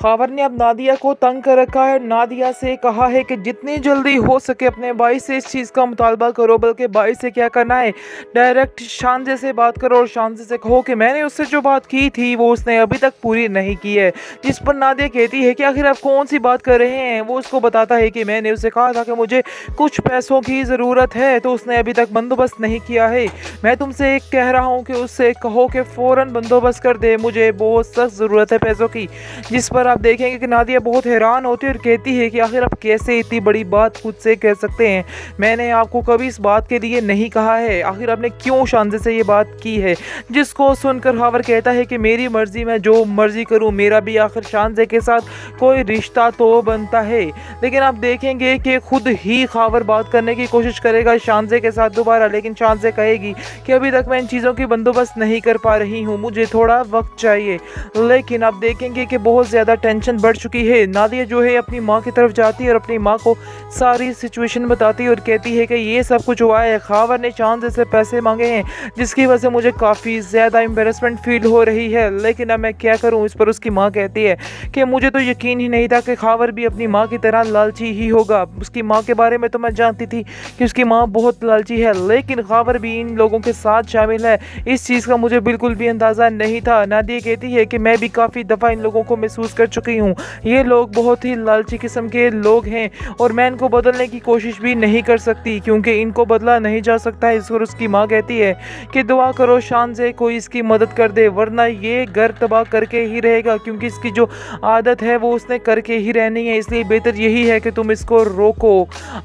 खावर ने अब नादिया को तंग कर रखा है। नादिया से कहा है कि जितनी जल्दी हो सके अपने भाई से इस चीज़ का मुतालबा करो, बल्कि भाई से क्या करना है डायरेक्ट शानजे से बात करो और शानजे से कहो कि मैंने उससे जो बात की थी वो उसने अभी तक पूरी नहीं की है। जिस पर नादिया कहती है कि आखिर आप कौन सी बात कर रहे हैं। वो उसको बताता है कि मैंने उसे कहा था कि मुझे कुछ पैसों की ज़रूरत है तो उसने अभी तक बंदोबस्त नहीं किया है। मैं तुमसे एक कह रहा हूँ कि उससे कहो कि फ़ौरन बंदोबस्त कर दे, मुझे बहुत सख्त ज़रूरत है पैसों की। जिस पर आप देखेंगे कि नादिया बहुत हैरान होती है और कहती है कि आखिर आप कैसे इतनी बड़ी बात खुद से कह सकते हैं। मैंने आपको कभी इस बात के लिए नहीं कहा है, आखिर आपने क्यों शानजे से ये बात की है। जिसको सुनकर खावर कहता है कि मेरी मर्जी, मैं जो मर्जी करूं, मेरा भी आखिर शानजे के साथ कोई रिश्ता तो बनता है। लेकिन आप देखेंगे कि खुद ही खावर बात करने की कोशिश करेगा शानजे के साथ दोबारा, लेकिन शानजे कहेगी कि अभी तक मैं इन चीज़ों की बंदोबस्त नहीं कर पा रही हूँ, मुझे थोड़ा वक्त चाहिए। लेकिन आप देखेंगे कि बहुत ज़्यादा टेंशन बढ़ चुकी है। नादिया जो है अपनी माँ की तरफ जाती है और अपनी माँ को सारी सिचुएशन बताती है और कहती है कि ये सब कुछ हुआ है, खावर ने शानजे से पैसे मांगे हैं जिसकी वजह से मुझे काफ़ी ज़्यादा एम्बेरसमेंट फील हो रही है, लेकिन अब मैं क्या करूँ। इस पर उसकी माँ कहती है कि मुझे तो यकीन ही नहीं था कि खावर भी अपनी माँ की तरह लालची ही होगा। उसकी माँ के बारे में तो मैं जानती थी कि उसकी माँ बहुत लालची है, लेकिन खावर भी इन लोगों के साथ शामिल है, इस चीज़ का मुझे बिल्कुल भी अंदाज़ा नहीं था। नादिया कहती है कि मैं भी काफ़ी दफ़ा इन लोगों को महसूस कर चुकी हूँ, ये लोग बहुत ही लालची किस्म के लोग हैं और मैं इनको बदलने की कोशिश भी नहीं कर सकती क्योंकि इनको बदला नहीं जा सकता है। इस पर उसकी माँ कहती है कि दुआ करो शानजे कोई इसकी मदद कर दे, वरना ये घर तबाह करके ही रहेगा, क्योंकि इसकी जो आदत है वो उसने करके ही रहनी है, इसलिए बेहतर यही है कि तुम इसको रोको।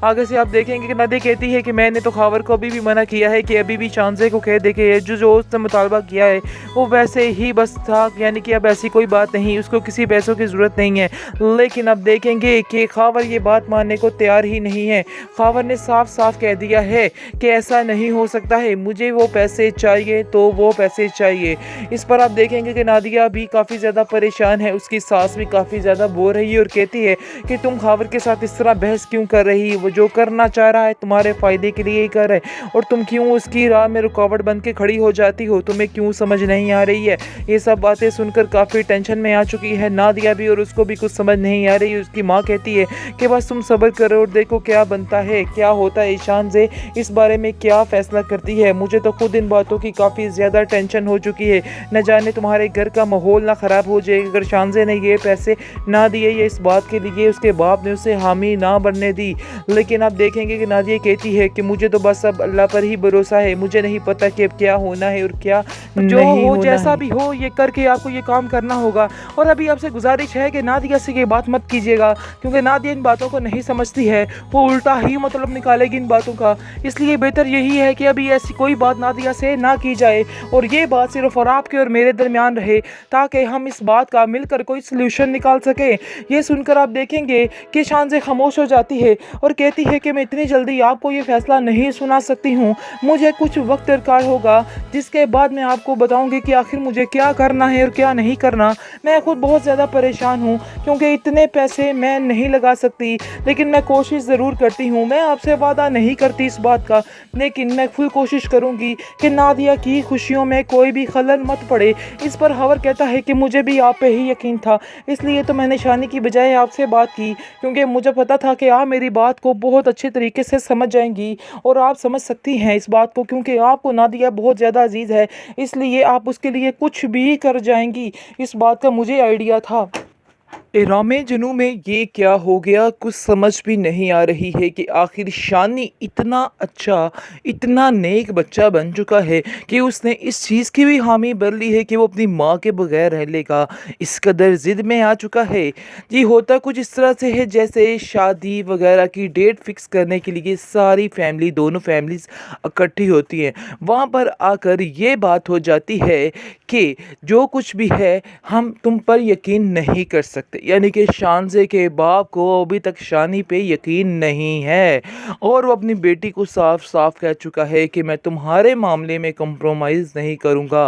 आगे से आप देखेंगे कि नादिया कहती है कि मैंने तो खावर को अभी भी मना किया है कि अभी भी शानजे को कह दे कि जो उसने मुतालबा किया है वो वैसे ही बस था, यानी कि अब ऐसी कोई बात नहीं, उसको किसी पैसों की ज़रूरत नहीं है। लेकिन अब देखेंगे कि खावर ये बात मानने को तैयार ही नहीं है। खावर ने साफ साफ कह दिया है कि ऐसा नहीं हो सकता है, मुझे वो पैसे चाहिए तो वो पैसे चाहिए। इस पर आप देखेंगे कि नादिया भी काफ़ी ज़्यादा परेशान है, उसकी सास भी काफ़ी ज़्यादा बोल रही है और कहती है कि तुम खावर के साथ इस तरह बहस क्यों कर रही है, वो जो करना चाह रहा है तुम्हारे फ़ायदे के लिए ही कर रहा है और तुम क्यों उसकी राह में रुकावट बन के खड़ी हो जाती हो, तुम्हें क्यों समझ नहीं आ रही है। ये सब बातें सुनकर काफ़ी टेंशन में आ चुकी है नादिया भी और उसको भी कुछ समझ नहीं आ रही। उसकी माँ कहती है कि बस तुम सब्र करो और देखो क्या बनता है, क्या होता है, शानजे इस बारे में क्या फ़ैसला करती है। मुझे तो खुद इन बातों की काफ़ी ज़्यादा टेंशन हो चुकी है, न जाने तुम्हारे घर का माहौल ना ख़राब हो जाए अगर शानजे ने ये पैसे ना दिए या इस बात के लिए उसके बाप ने उसे हामी ना बनने दी। लेकिन आप देखेंगे कि नादिया कहती है कि मुझे तो बस अब अल्लाह पर ही भरोसा है, मुझे नहीं पता कि अब क्या होना है और क्या जो हो, जैसा भी हो ये करके आपको ये काम करना होगा। और अभी आपसे गुजारिश है कि नादिया से ये बात मत कीजिएगा क्योंकि नादिया इन बातों को नहीं समझती है, वो उल्टा ही मतलब निकालेगी इन बातों का, इसलिए बेहतर यही है कि अभी ऐसी कोई बात नादिया से ना की जाए और ये बात सिर्फ और आपके और मेरे दरमियान रहे ताकि हम इस बात का मिलकर कोई सल्यूशन निकाल सकें। ये सुनकर आप देखेंगे कि शानजे खामोश हो जाती है और कहती है कि मैं इतनी जल्दी आपको ये फैसला नहीं सुना सकती हूँ, मुझे कुछ वक्त दरकार होगा जिसके बाद मैं आपको बताऊँगी कि आखिर मुझे क्या करना है और क्या नहीं करना। मैं खुद बहुत ज़्यादा परेशान हूँ क्योंकि इतने पैसे मैं नहीं लगा सकती, लेकिन मैं कोशिश ज़रूर करती हूँ। मैं आपसे वादा नहीं करती इस बात का, लेकिन मैं फुल कोशिश करूँगी कि नादिया की खुशियों में कोई भी खलल मत पड़े। इस पर खावर कहता है कि मुझे भी आप पे ही यकीन था, इसलिए तो मैंने शानी की बजाय आपसे बात की क्योंकि मुझे पता था कि आप मेरी बात को बहुत अच्छे तरीके से समझ जाएंगी और आप समझ सकती हैं इस बात को, क्योंकि आपको नादिया बहुत ज़्यादा अजीज़ है, इसलिए आप उसके लिए कुछ भी कर जाएंगी, इस बात का मुझे आइडिया था। इरामे जुनू में ये क्या हो गया, कुछ समझ भी नहीं आ रही है कि आखिर शानी इतना अच्छा, इतना नेक बच्चा बन चुका है कि उसने इस चीज़ की भी हामी भर ली है कि वो अपनी माँ के बगैर रह लेगा, इस कदर ज़िद में आ चुका है। जी होता कुछ इस तरह से है जैसे शादी वगैरह की डेट फिक्स करने के लिए सारी फैमिली, दोनों फैमिलीज़ इकट्ठी होती हैं, वहाँ पर आकर ये बात हो जाती है कि जो कुछ भी है हम तुम पर यकीन नहीं कर सकते, यानी कि शानजे के बाप को अभी तक शानी पे यकीन नहीं है और वो अपनी बेटी को साफ साफ कह चुका है कि मैं तुम्हारे मामले में कंप्रोमाइज़ नहीं करूँगा।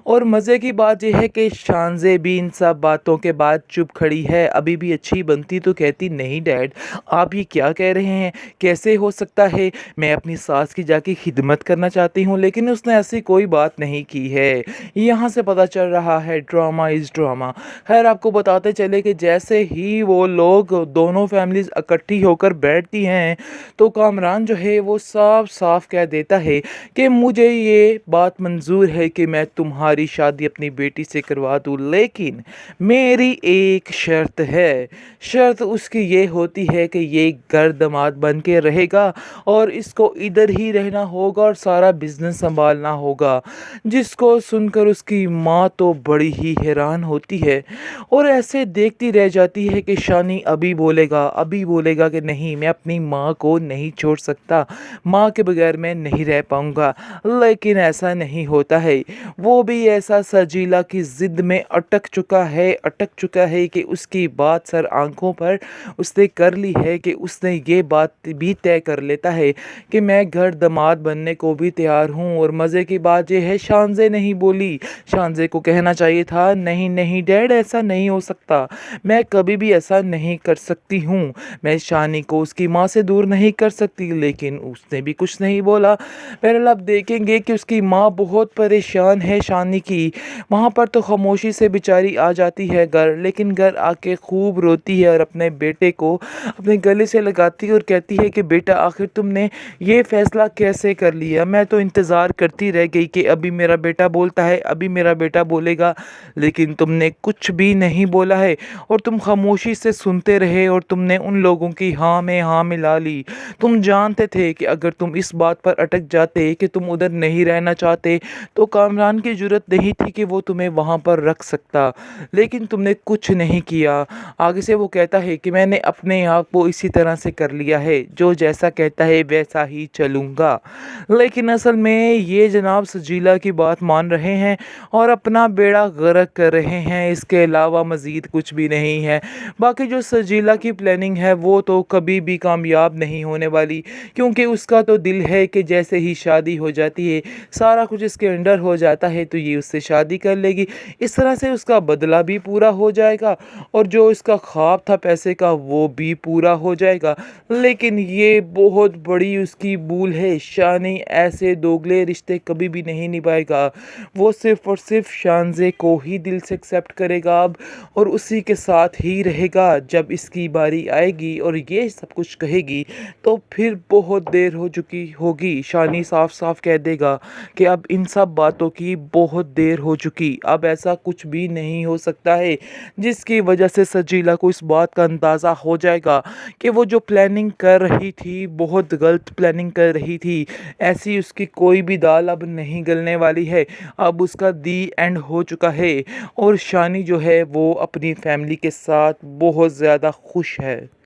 और मज़े की बात यह है कि शानजे भी इन सब बातों के बाद चुप खड़ी है। अभी भी अच्छी बनती तो कहती नहीं डैड आप ये क्या कह रहे हैं, कैसे हो सकता है, मैं अपनी सास की जाके खिदमत करना चाहती हूँ, लेकिन उसने ऐसी कोई बात नहीं की है। यहाँ कहाँ से पता चल रहा है? Drama is drama. खैर आपको बताते चले कि जैसे ही वो लोग दोनों फैमिलीज़ इकट्ठी होकर बैठती हैं, तो कामरान जो है वो साफ-साफ कह देता है कि मुझे ये बात मंज़ूर है कि मैं तुम्हारी शादी अपनी बेटी से करवा दूँ, लेकिन मेरी एक शर्त है। शर्त उसकी ये होती है कि ये घर दामाद बन के रहेगा और इसको इधर ही रहना होगा और सारा बिज़नेस संभालना होगा। जिसको सुनकर उसकी माँ तो बड़ी ही हैरान होती है और ऐसे देखती रह जाती है कि शानी अभी बोलेगा कि नहीं, मैं अपनी माँ को नहीं छोड़ सकता, माँ के बगैर मैं नहीं रह पाऊँगा। लेकिन ऐसा नहीं होता है। वो भी ऐसा सजीला की ज़िद में अटक चुका है कि उसकी बात सर आँखों पर उसने कर ली है कि उसने ये बात भी तय कर लेता है कि मैं घर दामाद बनने को भी तैयार हूँ। और मज़े की बात यह है, शानज़े नहीं बोली। शानज़े को कहना चाहिए था, नहीं नहीं डैड, ऐसा नहीं हो सकता, मैं कभी भी ऐसा नहीं कर सकती हूँ, मैं शानी को उसकी माँ से दूर नहीं कर सकती। लेकिन उसने भी कुछ नहीं बोला। बहरहाल आप देखेंगे कि उसकी माँ बहुत परेशान है शानी की। वहाँ पर तो खामोशी से बेचारी आ जाती है घर, लेकिन घर आके खूब रोती है और अपने बेटे को अपने गले से लगाती है और कहती है कि बेटा, आखिर तुमने ये फ़ैसला कैसे कर लिया? मैं तो इंतज़ार करती रह गई कि अभी मेरा बेटा बोलता है, अभी मेरा बेटा बोलेगा, लेकिन तुमने कुछ भी नहीं बोला है और तुम खामोशी से सुनते रहे और तुमने उन लोगों की हाँ में हाँ मिला ली। तुम जानते थे कि अगर तुम इस बात पर अटक जाते कि तुम उधर नहीं रहना चाहते, तो कामरान की ज़रूरत नहीं थी कि वो तुम्हें वहाँ पर रख सकता, लेकिन तुमने कुछ नहीं किया। आगे से वो कहता है कि मैंने अपने आप को इसी तरह से कर लिया है, जो जैसा कहता है वैसा ही चलूँगा। लेकिन असल में ये जनाब सजीला की बात मान रहे हैं और अपना बेड़ा गर्क कर रहे हैं, इसके अलावा मज़ीद कुछ भी नहीं है। बाकी जो सजीला की प्लानिंग है वो तो कभी भी कामयाब नहीं होने वाली, क्योंकि उसका तो दिल है कि जैसे ही शादी हो जाती है, सारा कुछ इसके अंडर हो जाता है, तो ये उससे शादी कर लेगी। इस तरह से उसका बदला भी पूरा हो जाएगा और जो इसका ख्वाब था पैसे का वो भी पूरा हो जाएगा। लेकिन ये बहुत बड़ी उसकी भूल है। शानी ऐसे दोगले रिश्ते कभी भी नहीं निभाएगा। वो सिर्फ़ और सिर्फ़ शानज़े को ही दिल से एक्सेप्ट करेगा अब, और उसी के साथ ही रहेगा। जब इसकी बारी आएगी और ये सब कुछ कहेगी, तो फिर बहुत देर हो चुकी होगी। शानी साफ-साफ कह देगा कि अब इन सब बातों की बहुत देर हो चुकी, अब ऐसा कुछ भी नहीं हो सकता है। जिसकी वजह से सजीला को इस बात का अंदाज़ा हो जाएगा कि वो जो प्लानिंग कर रही थी, बहुत गलत प्लानिंग कर रही थी। ऐसी उसकी कोई भी दाल अब नहीं गलने वाली है। अब उसका दी एंड हो चुका है और शानी जो है वो अपनी फैमिली के साथ बहुत ज़्यादा खुश है।